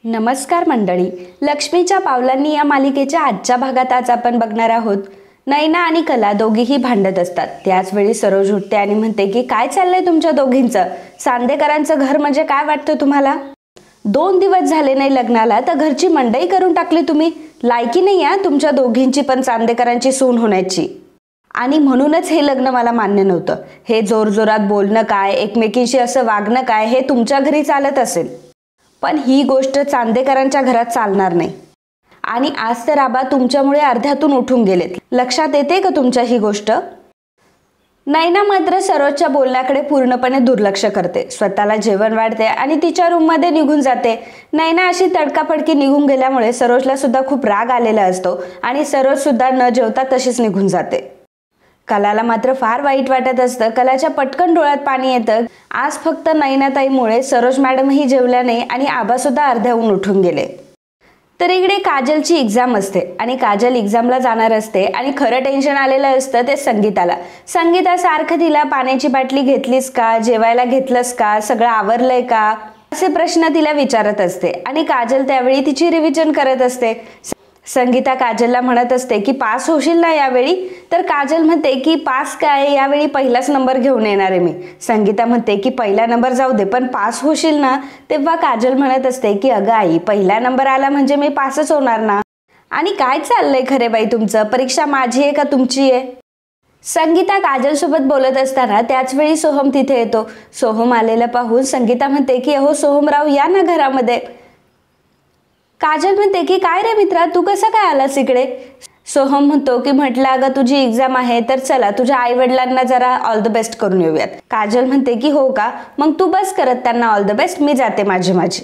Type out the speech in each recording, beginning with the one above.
नमस्कार मंडळी, लक्ष्मीच्या पावलांनी या मालिकेच्या आजच्या भागात आज आपण बघणार आहोत. नैना आणि कला दोघीही भांडत असतात. त्याच वेळी सरोज उठते आणि म्हणते की काय चाललंय तुमच्या दोघींचं? सांदेकरांचं घर म्हणजे काय वाटतं तुम्हाला? 2 दिवस झाले नाही लग्नाला तर घरची मंडई करून टाकली तुम्ही. लायकी नाही या तुमच्या दोघींची पण चांदेकरांची सून होण्याची. आणि म्हणूनच हे लग्न मला मान्य नव्हतं. हे जोरजोरात बोलणं काय, एकमेकींशी असं वागणं काय, हे तुमच्या घरी चालत असेल, पण ही गोष्ट चांदेकरांच्या घरात चालणार नाही. आणि आज तर आबा तुमच्यामुळे अर्ध्यातून उठून गेलेत. लक्षात येते का तुमच्या ही गोष्ट? नैना मात्र सरोजच्या बोलण्याकडे पूर्णपणे दुर्लक्ष करते. स्वतःला जेवण वाढते आणि तिच्या रूममध्ये निघून जाते. नैना अशी तडकाफडकी निघून गेल्यामुळे सरोजला सुद्धा खूप राग आलेला असतो आणि सरोज सुद्धा न जेवता तशीच निघून जाते. कलाला मात्र फार वाईट वाटत असतं. कलाच्या पटकन डोळ्यात पाणी येतं. आज फक्त नैनाताईमुळे सरोज मॅडमही जेवल्या नाही आणि आबा सुद्धा अर्ध्याहून उठून गेले. तर इकडे काजलची एक्झाम असते आणि काजल एक्झामला जाणार असते आणि खरं टेन्शन आलेलं असतं ते संगीताला. संगीता सारखं तिला पाण्याची बाटली घेतलीस का, जेवायला घेतलंस का, सगळं आवरलंय का असे प्रश्न तिला विचारत असते आणि काजल त्यावेळी तिची रिव्हिजन करत असते. संगीता काजलला म्हणत असते की पास होशील ना यावेळी? तर काजल म्हणते की पास काय, यावेळी पहिलाच नंबर घेऊन येणार आहे मी. संगीता म्हणते की पहिला नंबर जाऊ दे पण पास होशील ना? तेव्हा काजल म्हणत असते की अगं आई, पहिला नंबर आला म्हणजे मी पासच होणार ना. आणि काय चाललंय खरे बाई तुमचं? परीक्षा माझी आहे का तुमची आहे? संगीता काजल सोबत बोलत असताना त्याच वेळी सोहम तिथे येतो. सोहम आलेला पाहून संगीता म्हणते की अहो सोहमराव या ना घरामध्ये. काजल म्हणते की काय रे मित्रा, तू कसा काय आलास इकडे? सोहम म्हणतो की म्हटलं अगं तुझी एक्झाम आहे तर चला तुझ्या आई वडिलांना जरा ऑल द बेस्ट करून येऊयात. काजल म्हणते की हो का, मग तू बस करत त्यांना ऑल द बेस्ट, मी जाते माझी.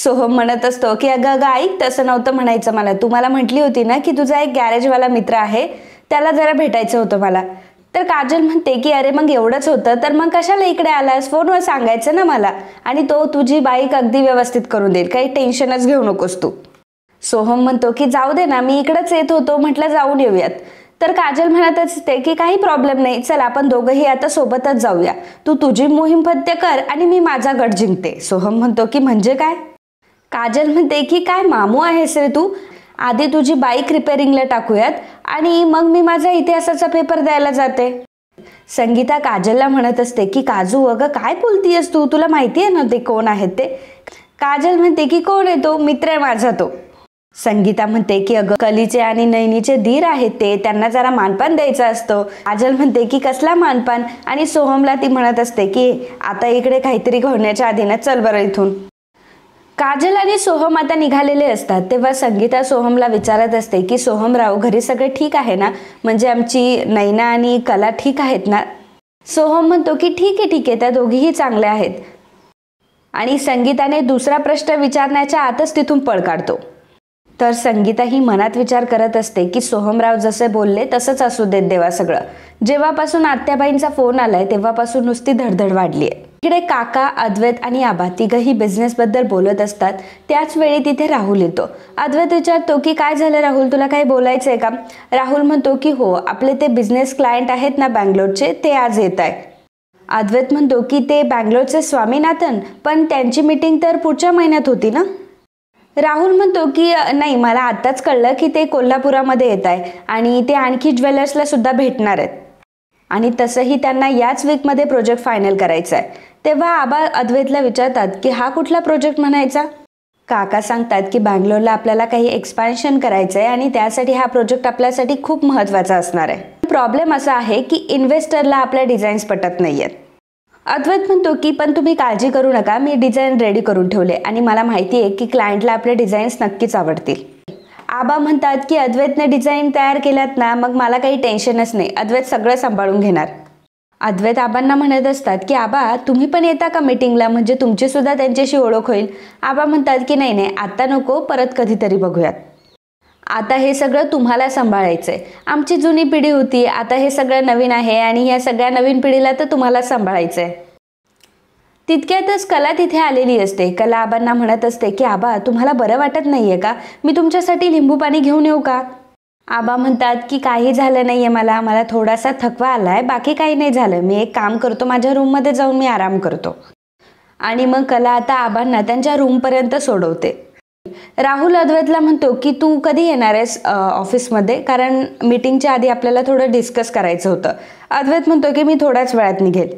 सोहम म्हणत असतो की अगं अगं ऐक, तसं नव्हतं म्हणायचं मला. तू मला म्हटली होती ना की तुझा एक गॅरेजवाला मित्र आहे, त्याला जरा भेटायचं होतं मला. तर काजल म्हणते की अरे मग एवढंच होतं तर मग कशाला इकडे आलास? फोनवर सांगायचं ना मला, आणि तो तुझी बाईक अगदी व्यवस्थित करून देईल, काही टेन्शनच घेऊ नकोस तू. सोहम म्हणतो की जाऊ दे ना, मी इकडेच येत होतो, म्हटलं जाऊन येऊयात. तर काजल म्हणत असते की काही प्रॉब्लेम नाही, चल आपण दोघंही आता सोबतच जाऊया. तू तुझी मोहीम फत्य कर आणि मी माझा गट जिंकते. सोहम म्हणतो की म्हणजे काय? काजल म्हणते की काय मामू आहेस रे तू? आधी तुझी बाईक रिपेअरिंगला टाकूयात आणि मग मी माझा इतिहासाचा पेपर द्यायला जाते. संगीता काजलला म्हणत असते की काजू अगं काय बोलतीयस तू? तुला माहिती आहे ना ते कोण आहेत ते? काजल म्हणते की कोण आहे तो? मित्र आहे माझा तो. संगीता म्हणते की अगं कलीचे आणि नैनीचे धीर आहेत ते, त्यांना जरा मानपान द्यायचं असतं. काजल म्हणते की कसला मानपान? आणि सोहमला ती म्हणत असते की आता इकडे काहीतरी घडण्याच्या आधी ना चल बरं इथून. काजल आणि सोहम आता निघालेले असतात तेव्हा संगीता सोहमला विचारत असते की सोहमराव घरी सगळे ठीक आहे ना? म्हणजे आमची नैना आणि कला ठीक आहेत ना? सोहम म्हणतो की ठीक आहे, त्या दोघीही चांगल्या आहेत. आणि संगीताने दुसरा प्रश्न विचारण्याच्या आतच तिथून पळ काढतो. तर संगीता ही मनात विचार करत असते की सोहमराव जसे बोलले तसंच असू देत देवा सगळं. जेव्हापासून आत्याबाईंचा फोन आलाय तेव्हापासून नुसती धडधड वाढली आहे. इकडे काका, अद्वैत आणि आबा तिघही बिझनेस बद्दल बोलत असतात. त्याच वेळी तिथे राहुल येतो. अद्वैत विचारतो की काय झालं राहुल, तुला काही बोलायचंय का? राहुल म्हणतो की हो, आपले ते बिझनेस क्लायंट आहेत ना बँगलोरचे, ते आज येत आहे. अद्वैत म्हणतो की ते बँगलोरचे स्वामीनाथन, पण त्यांची मीटिंग तर पुढच्या महिन्यात होती ना? राहुल म्हणतो की नाही, मला आत्ताच कळलं की ते कोल्हापुरामध्ये येत आहे आणि ते आणखी ज्वेलर्सला सुद्धा भेटणार आहेत आणि तसंही त्यांना याच वीकमध्ये प्रोजेक्ट फायनल करायचा आहे. तेव्हा आबा अद्वैतला विचारतात की हा कुठला प्रोजेक्ट म्हणायचा? काका सांगतात की बँगलोरला आपल्याला काही एक्सपान्शन करायचं आहे आणि त्यासाठी हा प्रोजेक्ट आपल्यासाठी खूप महत्त्वाचा असणार आहे. प्रॉब्लेम असा आहे की इन्व्हेस्टरला आपल्या डिझाईन्स पटत नाही आहेत. अद्वैत म्हणतो की पण तुम्ही काळजी करू नका, मी डिझाईन रेडी करून ठेवले आणि मला माहिती आहे की क्लायंटला आपले डिझाईन्स नक्कीच आवडतील. आबा म्हणतात की अद्वैतने डिझाईन तयार केल्यात ना, मग मला काही टेन्शनच नाही, अद्वैत सगळं सांभाळून घेणार. अद्वैत आबांना म्हणत असतात की आबा तुम्ही पण येता का मीटिंगला, म्हणजे तुमची सुद्धा त्यांच्याशी ओळख होईल. आबा म्हणतात की नाही आता नको, परत कधीतरी बघूयात. आता हे सगळं तुम्हाला सांभाळायचंय. आमची जुनी पिढी होती, आता हे सगळं नवीन आहे आणि या सगळ्या नवीन पिढीला तर तुम्हाला सांभाळायचंय. तितक्यातच कला तिथे आलेली असते. कला आबांना म्हणत असते की आबा तुम्हाला बरं वाटत नाहीये का? मी तुमच्यासाठी लिंबू पाणी घेऊन येऊ का? आबा म्हणतात की काही झालं नाहीये, मला थोडासा थकवा आलाय, बाकी काही नाही झालं. मी एक काम करतो, माझ्या रूममध्ये जाऊन मी आराम करतो. आणि मग कला आता आबांना त्यांच्या रूमपर्यंत सोडवते. राहुल अद्वैतला म्हणतो की तू कधी येणार आहेस ऑफिसमध्ये, कारण मीटिंगच्या आधी आपल्याला थोडं डिस्कस करायचं होतं. अद्वैत म्हणतो की मी थोड्याच वेळात निघेल.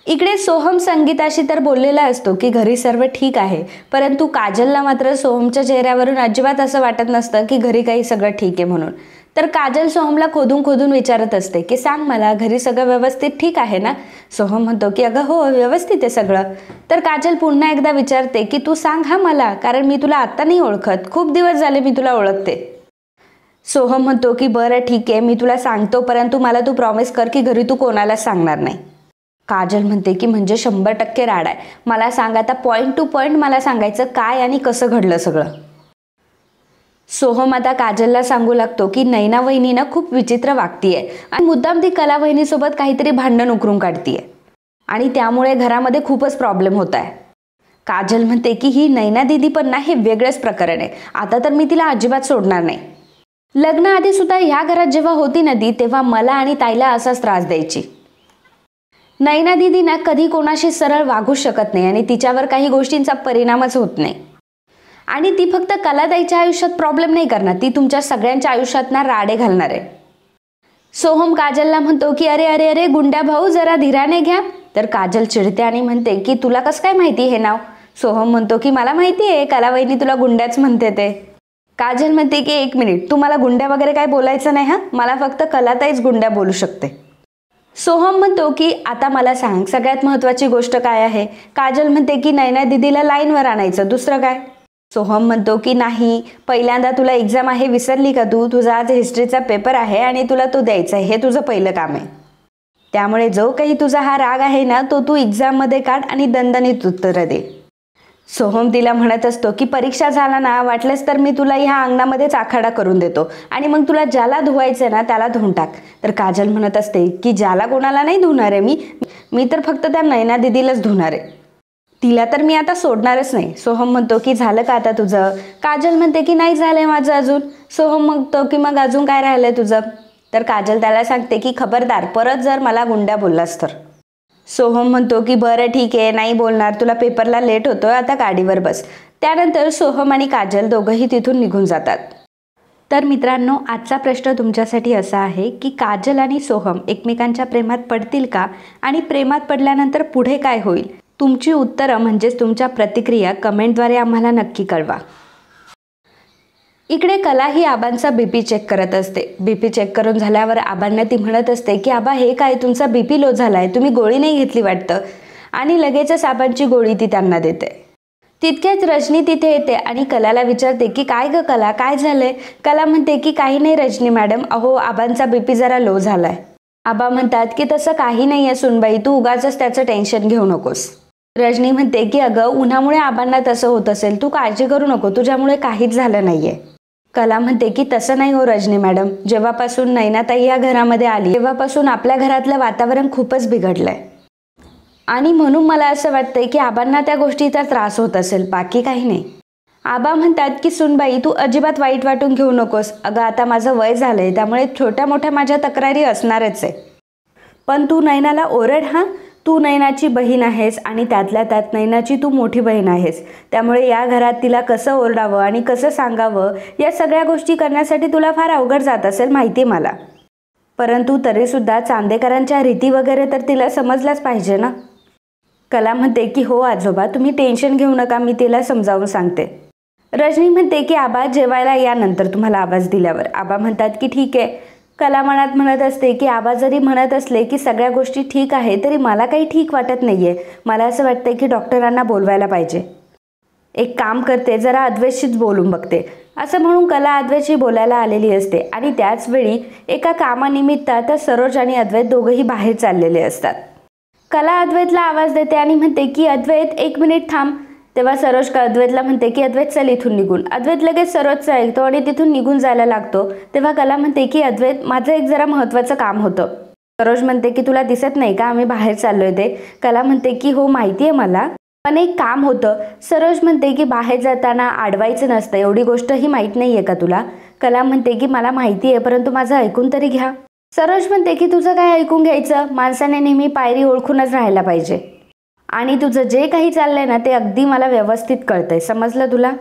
इकडे सोहम संगीताशी तर बोललेला असतो की घरी सर्व ठीक आहे, परंतु काजलला मात्र सोहमच्या चेहऱ्यावरून अजिबात असं वाटत नसतं की घरी काही सगळं ठीक आहे म्हणून. तर काजल सोहमला खोदून खोदून विचारत असते की सांग मला, घरी सगळं व्यवस्थित ठीक आहे ना. सोहम म्हणतो की अगं हो, व्यवस्थित आहे सगळं. तर काजल पुन्हा एकदा विचारते की तू सांग हा मला, कारण मी तुला आता नाही ओळखत, खूप दिवस झाले मी तुला ओळखते. सोहम म्हणतो की बरं ठीक आहे, मी तुला सांगतो, परंतु मला तू प्रॉमिस कर की घरी तू कोणालाच सांगणार नाही. काजल म्हणते की म्हणजे 100% राड आहे, मला सांग आता, पॉईंट टू पॉईंट मला सांगायचं काय आणि कसं घडलं सगळं. सोहम आता काजलला सांगू लागतो की नैना वहिनी ना खूप विचित्र वागतीये आणि मुद्दाम ती कला वहिनीसोबत काहीतरी भांडण उकरून काढतीये आणि त्यामुळे घरामध्ये खूपच प्रॉब्लेम होत आहे. काजल म्हणते की ही नैना दिदी पण ना हे वेगळंच प्रकरण आहे, आता तर मी तिला अजिबात सोडणार नाही. लग्नाआधी सुद्धा ह्या घरात जेव्हा होती ना ती, तेव्हा मला आणि ताईला असाच त्रास द्यायची. नैना दिदी ना कधी कोणाशी सरळ वागू शकत नाही आणि तिच्यावर काही गोष्टींचा परिणामच होत नाही. आणि ती फक्त कलाताईच्या आयुष्यात प्रॉब्लेम नाही करणार, ती तुमच्या सगळ्यांच्या आयुष्यात ना राडे घालणार आहे. सोहम काजलला म्हणतो की अरे अरे अरे गुंड्या भाऊ, जरा धीराने घ्या. तर काजल चिडते आणि म्हणते की तुला कसं काय माहिती हे नाव. सोहम म्हणतो की मला माहिती आहे, कलावहिनी तुला गुंड्याच म्हणते ते. काजल म्हणते की एक मिनिट, तू मला गुंड्या वगैरे काय बोलायचं नाही हा, मला फक्त कलाताईच गुंड्या बोलू शकते. सोहम म्हणतो की आता मला सांग, सगळ्यात महत्त्वाची गोष्ट काय आहे. काजल म्हणते की नैना दिदीला लाईनवर आणायचं, दुसरं काय. सोहम म्हणतो की नाही, पहिल्यांदा तुला एक्झाम आहे, विसरली का तू, तुझा आज हिस्ट्रीचा पेपर आहे आणि तुला तो द्यायचा आहे, हे तुझं पहिलं काम आहे. त्यामुळे जो काही तुझा हा राग आहे ना, तो तू एक्झाममध्ये काढ आणि दणदणीत उत्तरं दे. सोहम तिला म्हणत असतो की परीक्षा झाला ना, वाटलंच तर मी तुला ह्या अंगणामध्येच आखाडा करून देतो आणि मग तुला ज्याला धुवायचं ना त्याला धुवून टाक. तर काजल म्हणत असते की ज्याला कोणाला नाही धुणार आहे मी तर फक्त त्या नैना दिदीलाच धुणार आहे, तिला तर मी आता सोडणारच नाही. सोहम म्हणतो की झालं का आता तुझं. काजल म्हणते की नाही झालंय माझं अजून. सोहम म्हणतो की मग अजून काय राहिलंय तुझं. तर काजल त्याला सांगते की खबरदार, परत जर मला गुंड्या बोललास तर. सोहम म्हणतो की बरं ठीक आहे, नाही बोलणार, तुला पेपरला लेट होतोय, आता गाडीवर बस. त्यानंतर सोहम आणि काजल दोघंही तिथून निघून जातात. तर मित्रांनो, आजचा प्रश्न तुमच्यासाठी असा आहे की काजल आणि सोहम एकमेकांच्या प्रेमात पडतील का, आणि प्रेमात पडल्यानंतर पुढे काय होईल. तुमची उत्तरं म्हणजेच तुमच्या प्रतिक्रिया कमेंटद्वारे आम्हाला नक्की कळवा. इकडे कला ही आबांचा बीपी चेक करत असते. बीपी चेक करून झाल्यावर आबांना ती म्हणत असते की आबा हे काय, तुमचा बीपी लो झालाय, तुम्ही गोळी नाही घेतली वाटतं. आणि लगेचच आबांची गोळी ती त्यांना देते. तितक्याच रजनी तिथे येते आणि कलाला विचारते की काय ग कला, काय झालंय. कला म्हणते की काही नाही रजनी मॅडम, अहो आबांचा बीपी जरा लो झालाय. आबा म्हणतात की तसं काही नाही आहे सुनबाई, तू उगाचच त्याचं टेन्शन घेऊ नकोस. रजनी म्हणते की अगं उन्हामुळे आबांना तसं होत असेल, तू काळजी करू नको, तुझ्यामुळे काहीच झालं नाहीये. कला म्हणते की तसं नाही हो रजनी मॅडम, जेव्हापासून नैनाताई या घरामध्ये आली तेव्हापासून आपल्या घरातलं वातावरण खूपच बिघडलंय आणि म्हणून मला असं वाटतंय की आबांना त्या गोष्टीचा त्रास होत असेल, बाकी काही नाही. आबा म्हणतात की सुनबाई तू अजिबात वाईट वाटून घेऊ नकोस, अगं आता माझं वय झालंय, त्यामुळे छोट्या मोठ्या माझ्या तक्रारी असणारच आहे, पण तू नैनाला ओरड हा, तू नैनाची बहीण आहेस आणि त्यातल्या त्यात नैनाची तू मोठी बहीण आहेस, त्यामुळे या घरात तिला कसं ओरडावं आणि कसं सांगावं या सगळ्या गोष्टी करण्यासाठी तुला फार अवघड जात असेल माहिती मला, परंतु तरीसुद्धा चांदेकरांच्या रीती वगैरे तर तिला समजल्याच पाहिजे ना. कला म्हणते की हो आजोबा, तुम्ही टेन्शन घेऊ नका, मी तिला समजावून सांगते. रजनी म्हणते की आबा जेवायला या नंतर तुम्हाला आवाज दिल्यावर. आबा म्हणतात की ठीक आहे. कला मनात म्हणत असते की आबा जरी म्हणत असले की सगळ्या गोष्टी ठीक आहे तरी मला काही ठीक वाटत नाहीये, मला असं वाटतंय की डॉक्टरांना बोलवायला पाहिजे. एक काम करते, जरा अद्वैतशीच बोलून बघते, असं म्हणून कला अद्वैतशी बोलायला आलेली असते आणि त्याच वेळी एका कामानिमित्त आता सरोज आणि अद्वैत दोघंही बाहेर चाललेले असतात. कला अद्वैतला आवाज देते आणि म्हणते की अद्वैत एक मिनिट थांब. तेव्हा सरोज अद्वैतला म्हणते की अद्वैत चल इथून निघून. अद्वैत लगेच सरोजचं ऐकतो आणि तिथून निघून जायला लागतो. तेव्हा कला म्हणते की अद्वैत माझं एक जरा महत्त्वाचं काम होतं. सरोज म्हणते की तुला दिसत नाही का आम्ही बाहेर चाललोय ते. कला म्हणते की हो माहिती आहे मला, पण एक काम होतं. सरोज म्हणते की बाहेर जाताना आडवायचं नसतं, एवढी गोष्टही माहीत नाही आहे का तुला. कला म्हणते की मला माहिती आहे, परंतु माझं ऐकून तरी घ्या. सरोज म्हणते की तुझं काय ऐकून घ्यायचं, माणसाने नेहमी पायरी ओळखूनच राहायला पाहिजे. आणि तुझं जे काही चाललंय ना ते अगदी मला व्यवस्थित कळतंय, समजलं तुला?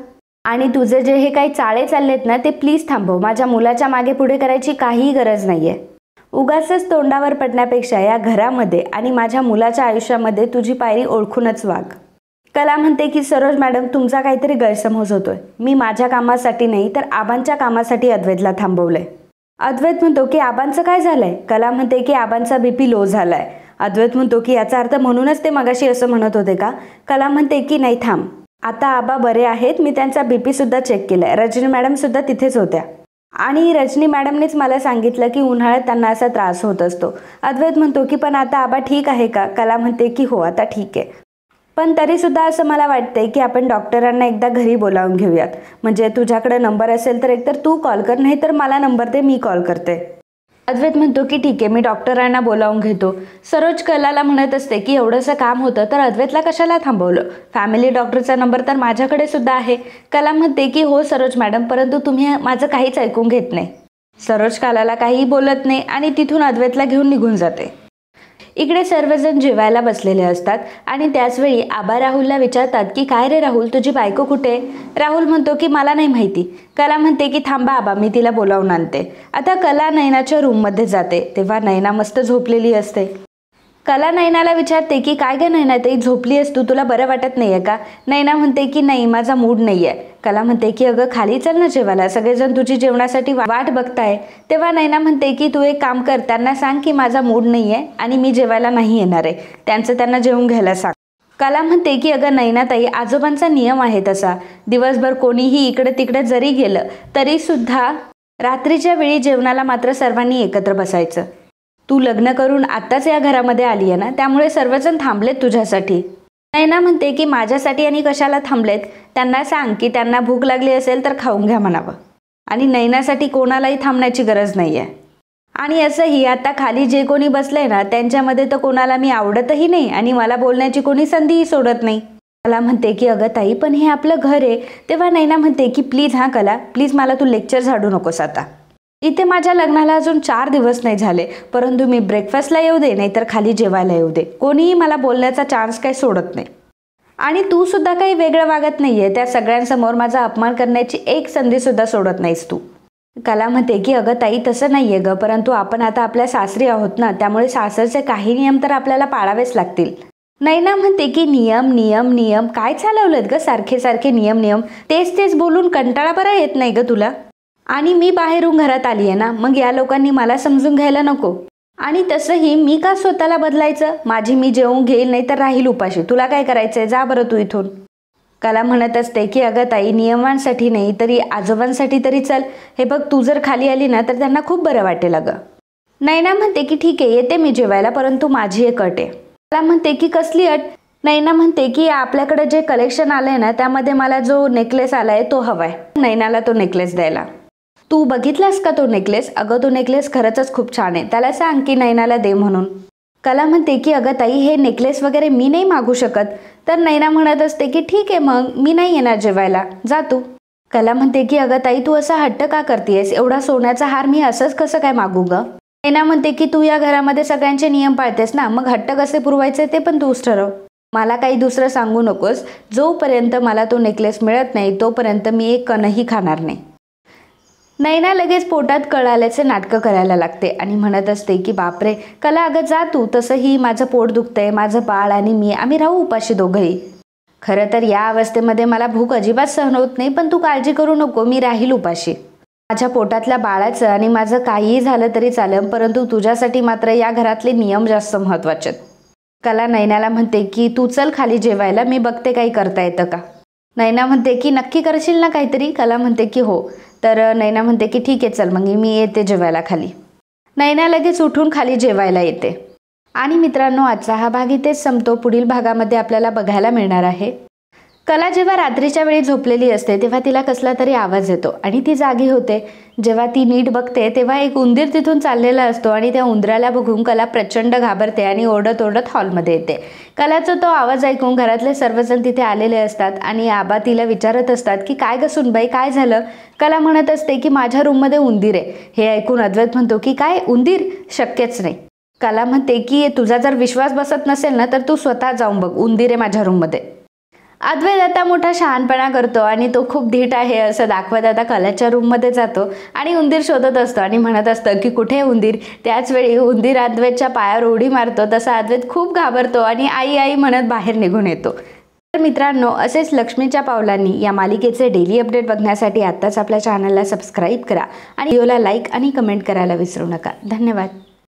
आणि तुझे जे हे काही चाळे चाललेत ना ते प्लीज थांबव. माझ्या मुलाच्या मागे पुढे करायची काहीही गरज नाहीये. उगाचच तोंडावर पडण्यापेक्षा या घरामध्ये आणि माझ्या मुलाच्या आयुष्यामध्ये तुझी पायरी ओळखूनच वाग. कला म्हणते की सरोज मॅडम, तुमचा काहीतरी गैरसमज होतोय. मी माझ्या कामासाठी नाही तर आबांच्या कामासाठी अद्वैतला थांबवलंय. अद्वैत म्हणतो की आबांचं काय झालंय? कला म्हणते की आबांचा बीपी लो झालाय. अद्वैत म्हणतो की याचा अर्थ म्हणूनच ते मगाशी असं म्हणत होते का? कला म्हणते की नाही थांब, आता आबा बरे आहेत. मी त्यांचा बीपी सुद्धा चेक केलाय. रजनी मॅडम सुद्धा तिथेच होत्या आणि रजनी मॅडमनेच मला सांगितलं की उन्हाळ्यात त्यांना असा त्रास होत असतो. अद्वैत म्हणतो की पण आता आबा ठीक आहे का? कला म्हणते की हो आता ठीक आहे, पण तरी सुद्धा असं मला वाटतंय की आपण डॉक्टरांना एकदा घरी बोलावून घेऊयात. म्हणजे तुझ्याकडे नंबर असेल तर एकतर तू कॉल कर, नाही तर मला नंबर दे, मी कॉल करते. अद्वैत म्हणतो की ठीक आहे, मी डॉक्टरांना बोलावून घेतो. सरोज कलाला म्हणत असते की एवढंसं काम होतं तर अद्वैतला कशाला थांबवलं? फॅमिली डॉक्टरचा नंबर तर माझ्याकडे सुद्धा आहे. कला म्हणते की हो सरोज मॅडम, परंतु तुम्ही माझं काहीच ऐकून घेत नाही. सरोज कलाला काहीही बोलत नाही आणि तिथून अद्वैतला घेऊन निघून जाते. इकडे सर्वजण जेवायला बसलेले असतात आणि त्याचवेळी आबा राहुलला विचारतात की काय रे राहुल, तुझी बायको कुठे? राहुल म्हणतो की मला नाही माहिती. कला म्हणते की थांबा आबा, मी तिला बोलावून आणते. आता कला नैनाच्या रूममध्ये जाते तेव्हा नैना मस्त झोपलेली असते. कला नैनाला विचारते की काय ग नैना ताई, झोपली आहेस तू, तुला बरं वाटत नाहीये का? नैना म्हणते की नाही, माझा मूड नाहीये. कला म्हणते की अगं खाली चल ना जेवायला, सगळेजण तुझी जेवणासाठी वाट बघताय. तेव्हा नैना म्हणते की तू एक काम कर, त्यांना सांग की माझा मूड नाहीये आणि मी जेवायला नाही येणार आहे, त्यांना जेवून घ्यायला सांग. कला म्हणते की अगं नैनाताई, आजोबांचा नियम आहे तसा, दिवसभर कोणीही इकडे तिकडे जरी गेलं तरी सुद्धा रात्रीच्या वेळी जेवणाला मात्र सर्वांनी एकत्र बसायचं. तू लग्न करून आत्ताच या घरामध्ये आली आहे ना, त्यामुळे सर्वजण थांबलेत तुझ्यासाठी. नैना म्हणते की माझ्यासाठी आणि कशाला थांबलेत? त्यांना सांग की त्यांना भूक लागली असेल तर खाऊन घ्या म्हणावं, आणि नैनासाठी कोणालाही थांबण्याची गरज नाहीये. आणि असंही आता खाली जे कोणी बसलंय ना त्यांच्यामध्ये तर कोणाला मी आवडतही नाही आणि मला बोलण्याची कोणी संधीही सोडत नाही. कला म्हणते की अगं ताई, पण हे आपलं घर आहे. तेव्हा नैना म्हणते की प्लीज कला, प्लीज मला तू लेक्चर झाडू नकोस आता. इथे माझ्या लग्नाला अजून 4 दिवस नाही झाले, परंतु मी ब्रेकफास्टला येऊ दे नाहीतर खाली जेवायला येऊ दे, कोणीही मला बोलण्याचा चान्स काही सोडत नाही. आणि तू सुद्धा काही वेगळं वागत नाहीये, त्या सगळ्यांसमोर माझा अपमान करण्याची एक संधी सुद्धा सोडत नाहीस तू. कला म्हणते की अगं ताई तसं नाहीये ग, परंतु आपण आता आपल्या सासरी आहोत ना, त्यामुळे सासरचे काही नियम तर आपल्याला पाळावेच लागतील. नैना म्हणते की नियम नियम नियम काय चालवलेत ग, सारखे सारखे नियम नियम, तेच बोलून कंटाळा बरा येत नाही ग तुला? आणि मी बाहेरून घरात आली आहे ना, मग या लोकांनी मला समजून घ्यायला नको. आणि तसंही मी का स्वतःला बदलायचं? माझी मी जेवून घेईल नाही तर राहील उपाशी, तुला काय करायचंय, जा बरं तू इथून. कला म्हणत असते की अगं ताई, नियमांसाठी नाही तरी आजोबांसाठी तरी चल. हे बघ, तू जर खाली आली ना तर त्यांना खूप बरं वाटेल अगं. नैना म्हणते की ठीक आहे, येते मी जेवायला, परंतु माझी एक अट आहे. कला म्हणते की कसली अट? नैना म्हणते की आपल्याकडे जे कलेक्शन आलंय ना त्यामध्ये मला जो नेकलेस आलाय तो हवाय. नैनाला तो नेकलेस द्यायला. तू बघितलास का तो नेकलेस? अगं तो नेकलेस खरंच खूप छान आहे, त्याला सांग की नैनाला दे म्हणून. कला म्हणते की अगं ताई, हे नेकलेस वगैरे मी नाही मागू शकत. तर नैना म्हणत असते की ठीक आहे, मग मी नाही येणार जेवायला, जा तू. कला म्हणते की अगं ताई, तू असा हट्ट का करतेस? एवढा सोन्याचा हार मी असंच कसं काय मागू ग? नैना म्हणते की तू या घरामध्ये सगळ्यांचे नियम पाळतेस ना, मग हट्ट कसे पुरवायचे ते पण तूच ठरव. मला काही दुसरं सांगू नकोस. जोपर्यंत मला तो नेकलेस मिळत नाही तोपर्यंत मी एक कणही खाणार नाही. नैना लगेच पोटात कळ आल्याचे नाटकं करायला लागते आणि म्हणत असते की बापरे कला, अगं जा तू, तसंही माझं पोट दुखतंय, माझं बाळ आणि मी आम्ही राहू उपाशी दोघंही. खरं तर या अवस्थेमध्ये मला भूक अजिबात सहन होत नाही, पण तू काळजी करू नको, मी राहील उपाशी. माझ्या पोटातल्या बाळाचं आणि माझं काहीही झालं तरी चालेल, परंतु तुझ्यासाठी मात्र या घरातले नियम जास्त महत्त्वाचे. कला नैनाला म्हणते की तू चल खाली जेवायला, मी बघते काही करता येतं का. नैना म्हणते की नक्की करशील ना काहीतरी? कला म्हणते की हो. तर नैना म्हणते की ठीक आहे चल, मग मी येते जेवायला खाली. नैना लगेच उठून खाली जेवायला येते. आणि मित्रांनो, आजचा हा भाग इथेच संपतो. पुढील भागामध्ये आपल्याला बघायला मिळणार आहे कला जेव्हा रात्रीच्या वेळी झोपलेली असते तेव्हा तिला कसला तरी आवाज येतो आणि ती जागी होते. जेव्हा ती नीट बघते तेव्हा एक उंदीर तिथून चाललेला असतो आणि त्या उंदराला बघून कला प्रचंड घाबरते आणि ओरडत ओरडत हॉलमध्ये येते. कलाचा तो आवाज ऐकून घरातले सर्वजण तिथे आलेले असतात आणि आबा तिला विचारत असतात की काय ग सुनबाई, काय झालं? कला म्हणत असते की माझ्या रूममध्ये उंदीर आहे. हे ऐकून अद्वैत म्हणतो की काय उंदीर? शक्यच नाही. कला म्हणते की तुझा जर विश्वास बसत नसेल ना तर तू स्वतः जाऊन बघ, उंदीर आहे माझ्या रूममध्ये. अद्वैत आता मोठा शहाणपणा करतो आणि तो खूप धीट आहे असं दाखवत आता कलाच्या रूममध्ये जातो आणि उंदीर शोधत असतो आणि म्हणत असतं की कुठे उंदीर. त्याच वेळी उंदीर अद्वैतच्या पायावर उडी मारतो. तसा अद्वैत खूप घाबरतो आणि आई आई म्हणत बाहेर निघून येतो. तर मित्रांनो, असेच लक्ष्मीच्या पावलांनी या मालिकेचे डेली अपडेट बघण्यासाठी आत्ताच आपल्या चॅनलला सबस्क्राईब करा आणि व्हिडिओला लाईक आणि कमेंट करायला विसरू नका. धन्यवाद.